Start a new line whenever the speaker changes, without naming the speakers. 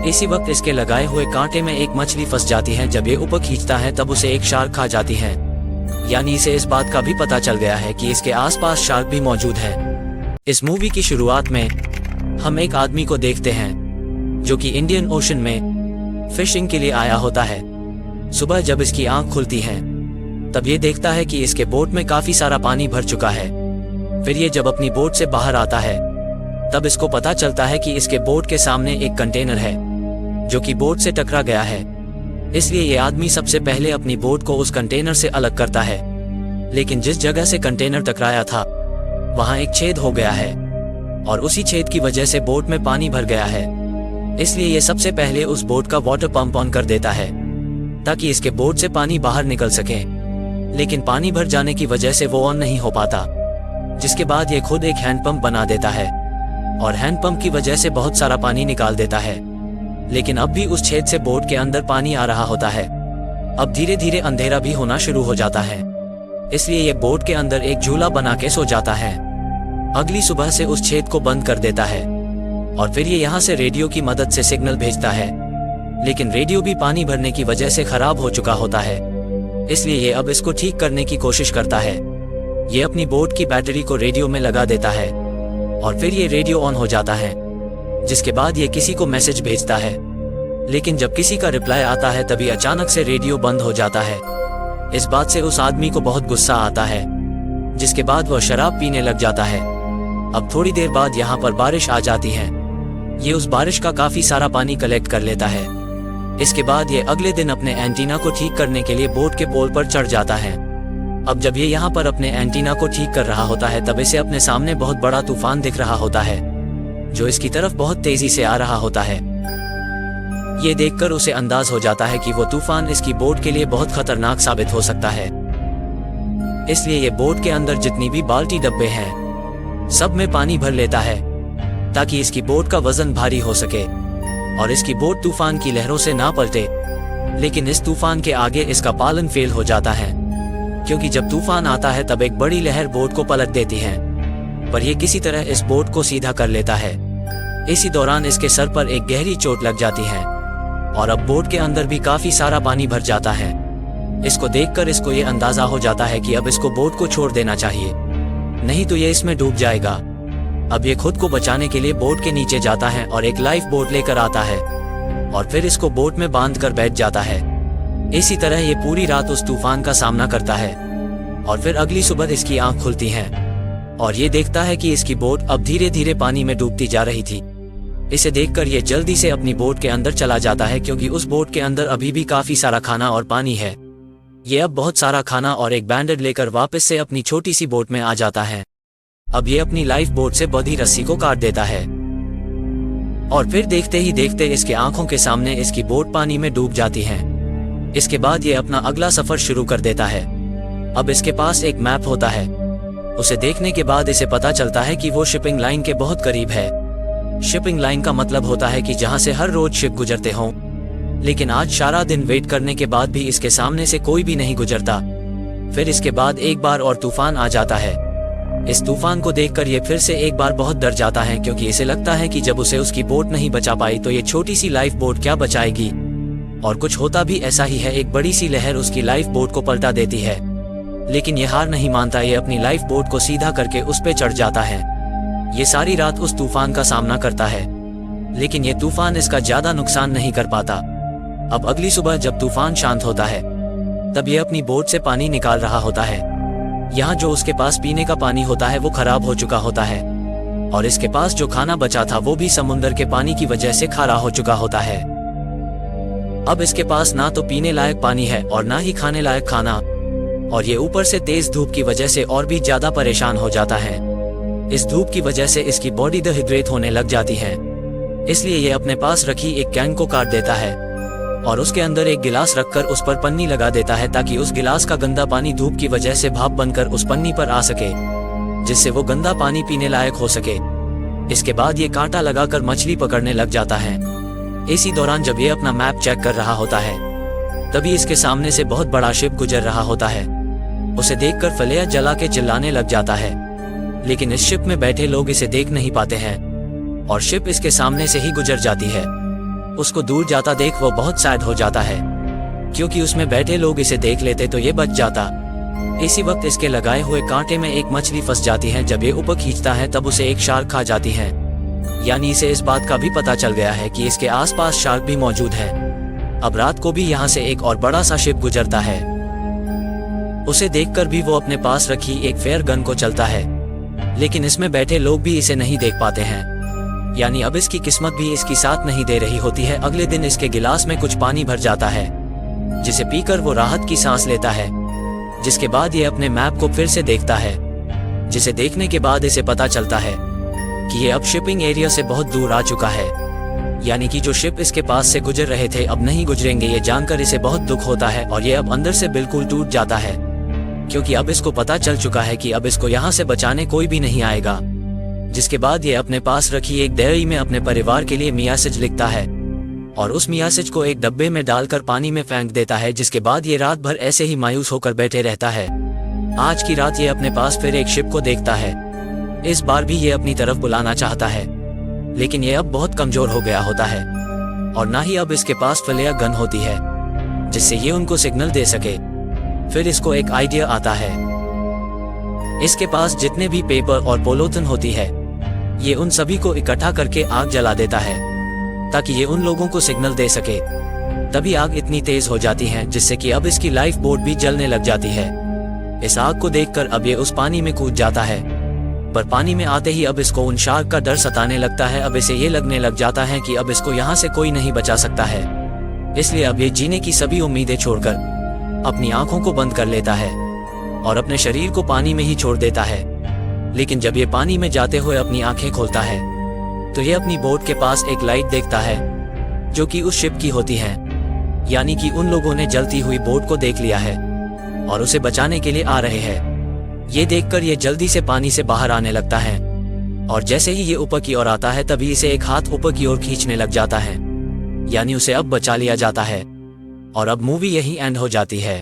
इसी वक्त इसके लगाए हुए कांटे में एक मछली फंस जाती है। जब ये ऊपर खींचता है तब उसे एक शार्क खा जाती है। यानी इसे इस बात का भी पता चल गया है कि इसके आसपास शार्क भी मौजूद है। इस मूवी की शुरुआत में हम एक आदमी को देखते हैं जो कि इंडियन ओशन में फिशिंग के लिए आया होता है। सुबह जब इसकी आंख खुलती है तब ये देखता है कि इसके बोट में काफी सारा पानी भर चुका है। फिर ये जब अपनी बोट से बाहर आता है तब इसको पता चलता है कि इसके बोट के सामने एक कंटेनर है जो कि बोट से टकरा गया है। इसलिए ये आदमी सबसे पहले अपनी बोट को उस कंटेनर से अलग करता है। लेकिन जिस जगह से कंटेनर टकराया था वहां एक छेद हो गया है और उसी छेद की वजह से बोट में पानी भर गया है। इसलिए ये सबसे पहले उस बोट का वाटर पंप ऑन कर देता है ताकि इसके बोट से पानी बाहर निकल सके। लेकिन पानी भर जाने की वजह से वो ऑन नहीं हो पाता, जिसके बाद ये खुद एक हैंडपंप बना देता है और हैंडपंप की वजह से बहुत सारा पानी निकाल देता है। लेकिन अब भी उस छेद से बोट के अंदर पानी आ रहा होता है। अब धीरे धीरे अंधेरा भी होना शुरू हो जाता है, इसलिए ये बोट के अंदर एक झूला बना के सो जाता है। अगली सुबह से उस छेद को बंद कर देता है और फिर ये यहाँ से रेडियो की मदद से सिग्नल भेजता है। लेकिन रेडियो भी पानी भरने की वजह से खराब हो चुका होता है, इसलिए ये अब इसको ठीक करने की कोशिश करता है। ये अपनी बोट की बैटरी को रेडियो में लगा देता है और फिर ये रेडियो ऑन हो जाता है, जिसके बाद ये किसी को मैसेज भेजता है। लेकिन जब किसी का रिप्लाई आता है तभी अचानक से रेडियो बंद हो जाता है। इस बात से उस आदमी को बहुत गुस्सा आता है, जिसके बाद वह शराब पीने लग जाता है। अब थोड़ी देर बाद यहाँ पर बारिश आ जाती है। ये उस बारिश का काफी सारा पानी कलेक्ट कर लेता है। इसके बाद ये अगले दिन अपने एंटीना को ठीक करने के लिए बोट के पोल पर चढ़ जाता है। अब जब ये यहाँ पर अपने एंटीना को ठीक कर रहा होता है तब इसे अपने सामने बहुत बड़ा तूफान दिख रहा होता है जो इसकी तरफ बहुत तेजी से आ रहा होता है। ये देखकर उसे अंदाज हो जाता है कि वो तूफान इसकी बोट के लिए बहुत खतरनाक साबित हो सकता है। इसलिए ये बोट के अंदर जितनी भी बाल्टी डब्बे हैं सब में पानी भर लेता है ताकि इसकी बोट का वजन भारी हो सके और इसकी बोट तूफान की लहरों से ना पलटे। लेकिन इस तूफान के आगे इसका पालन फेल हो जाता है, क्योंकि जब तूफान आता है तब एक बड़ी लहर बोट को पलट देती है, पर यह किसी तरह इस बोट को सीधा कर लेता है। इसी दौरान इसके सर पर एक गहरी चोट लग जाती है और अब बोट के अंदर भी काफी सारा पानी भर जाता है। इसको देखकर इसको ये अंदाजा हो जाता है कि अब इसको बोट को छोड़ देना चाहिए, नहीं तो ये इसमें डूब जाएगा। अब ये खुद को बचाने के लिए बोट के नीचे जाता है और एक लाइफ बोट लेकर आता है और फिर इसको बोट में बांधकर बैठ जाता है। इसी तरह ये पूरी रात उस तूफान का सामना करता है और फिर अगली सुबह इसकी आंख खुलती है और ये देखता है कि इसकी बोट अब धीरे धीरे पानी में डूबती जा रही थी। इसे देखकर ये जल्दी से अपनी बोट के अंदर चला जाता है, क्योंकि उस बोट के अंदर अभी भी काफी सारा खाना और पानी है। ये अब बहुत सारा खाना और एक बैंडेड लेकर वापस से अपनी छोटी सी बोट में आ जाता है। अब ये अपनी लाइफ बोट से बंधी रस्सी को काट देता है और फिर देखते ही देखते इसके आंखों के सामने इसकी बोट पानी में डूब जाती है। इसके बाद ये अपना अगला सफर शुरू कर देता है। अब इसके पास एक मैप होता है। उसे देखने के बाद इसे पता चलता है कि वो शिपिंग लाइन के बहुत करीब है। शिपिंग लाइन का मतलब होता है कि जहां से हर रोज शिप गुजरते हों। लेकिन आज सारा दिन वेट करने के बाद भी इसके सामने से कोई भी नहीं गुजरता। फिर इसके बाद एक बार और तूफान आ जाता है। इस तूफान को देखकर ये फिर से एक बार बहुत डर जाता है, क्योंकि इसे लगता है कि जब उसे उसकी बोट नहीं बचा पाई तो ये छोटी सी लाइफ बोट क्या बचाएगी। और कुछ होता भी ऐसा ही है। एक बड़ी सी लहर उसकी लाइफ बोट को पलटा देती है, लेकिन ये हार नहीं मानता। ये अपनी लाइफ बोट को सीधा करके उस पे चढ़ जाता है। ये सारी रात उस तूफान का सामना करता है, लेकिन ये तूफान इसका ज्यादा नुकसान नहीं कर पाता। अब अगली सुबह जब तूफान शांत होता है तब ये अपनी बोट से पानी निकाल रहा होता है। यहाँ जो उसके पास पीने का पानी होता है वो खराब हो चुका होता है और इसके पास जो खाना बचा था वो भी समुद्र के पानी की वजह से खारा हो चुका होता है। अब इसके पास ना तो पीने लायक पानी है और ना ही खाने लायक खाना, और ये ऊपर से तेज धूप की वजह से और भी ज्यादा परेशान हो जाता है। इस धूप की वजह से इसकी बॉडी डिहाइड्रेट होने लग जाती है। इसलिए ये अपने पास रखी एक कैन को काट देता है और उसके अंदर एक गिलास रखकर उस पर पन्नी लगा देता है, ताकि उस गिलास का गंदा पानी धूप की वजह से भाप बनकर उस पन्नी पर आ सके, जिससे वो गंदा पानी पीने लायक हो सके। इसके बाद ये कांटा लगाकर मछली पकड़ने लग जाता है। इसी दौरान जब ये अपना मैप चेक कर रहा होता है तभी इसके सामने से बहुत बड़ा शिप गुजर रहा होता है। उसे देखकर फलेया जला के चिल्लाने लग जाता है, लेकिन इस शिप में बैठे लोग इसे देख नहीं पाते हैं और शिप इसके सामने से ही गुजर जाती है। उसको दूर जाता देख वो बहुत सैड हो जाता है, क्योंकि उसमें बैठे लोग इसे देख लेते तो ये बच जाता। इसी वक्त इसके लगाए हुए कांटे में एक मछली फंस जाती है। जब ये ऊपर खींचता है तब उसे एक शार्क खा जाती है, यानी इसे इस बात का भी पता चल गया है कि इसके आसपास शार्क भी मौजूद है। अब रात को भी यहाँ से एक और बड़ा सा शिप गुजरता है। उसे देखकर भी वो अपने पास रखी एक फेयर गन को चलता है, लेकिन इसमें बैठे लोग भी इसे नहीं देख पाते हैं, यानी अब इसकी किस्मत भी इसकी साथ नहीं दे रही होती है। अगले दिन इसके गिलास में कुछ पानी भर जाता है, जिसे पीकर वो राहत की सांस लेता है। जिसके बाद ये अपने मैप को फिर से देखता है, जिसे देखने के बाद इसे पता चलता है कि ये अब शिपिंग एरिया से बहुत दूर आ चुका है, यानी कि जो शिप इसके पास से गुजर रहे थे अब नहीं गुजरेंगे। ये जानकर इसे बहुत दुख होता है और ये अब अंदर से बिल्कुल टूट जाता है, क्योंकि अब इसको पता चल चुका है कि अब इसको यहाँ से बचाने कोई भी नहीं आएगा। जिसके बाद ये अपने पास रखी एक डायरी में अपने परिवार के लिए मैसेज लिखता है और उस मैसेज को एक डब्बे में डालकर पानी में फेंक देता है। जिसके बाद ये रात भर ऐसे ही मायूस होकर बैठे रहता है। आज की रात ये अपने पास फिर एक शिप को देखता है। इस बार भी ये अपनी तरफ बुलाना चाहता है, लेकिन ये अब बहुत कमजोर हो गया होता है और ना ही अब इसके पास फ्लेयर गन होती है जिससे ये उनको सिग्नल दे सके। फिर इसको एक आइडिया आता है। इसके पास जितने भी पेपर और पॉलीथिन होती है ये उन सभी को इकट्ठा करके आग जला देता है ताकि ये उन लोगों को सिग्नल दे सके। तभी आग इतनी तेज हो जाती है जिससे कि अब इसकी लाइफ बोट भी जलने लग जाती है। इस आग को देखकर अब ये उस पानी में कूद जाता है, पर पानी में आते ही अब इसको उन शार्क का डर सताने लगता है। अब इसे ये लगने लग जाता है कि अब इसको यहाँ से कोई नहीं बचा सकता है, इसलिए अब ये जीने की सभी उम्मीदें छोड़कर अपनी आंखों को बंद कर लेता है और अपने शरीर को पानी में ही छोड़ देता है। लेकिन जब ये पानी में जाते हुए अपनी आंखें खोलता है तो ये अपनी बोट के पास एक लाइट देखता है जो कि उस शिप की होती है, यानी कि उन लोगों ने जलती हुई बोट को देख लिया है और उसे बचाने के लिए आ रहे हैं। ये देखकर ये जल्दी से पानी से बाहर आने लगता है और जैसे ही ये ऊपर की ओर आता है तभी इसे एक हाथ ऊपर की ओर खींचने लग जाता है, यानी उसे अब बचा लिया जाता है और अब मूवी यही एंड हो जाती है।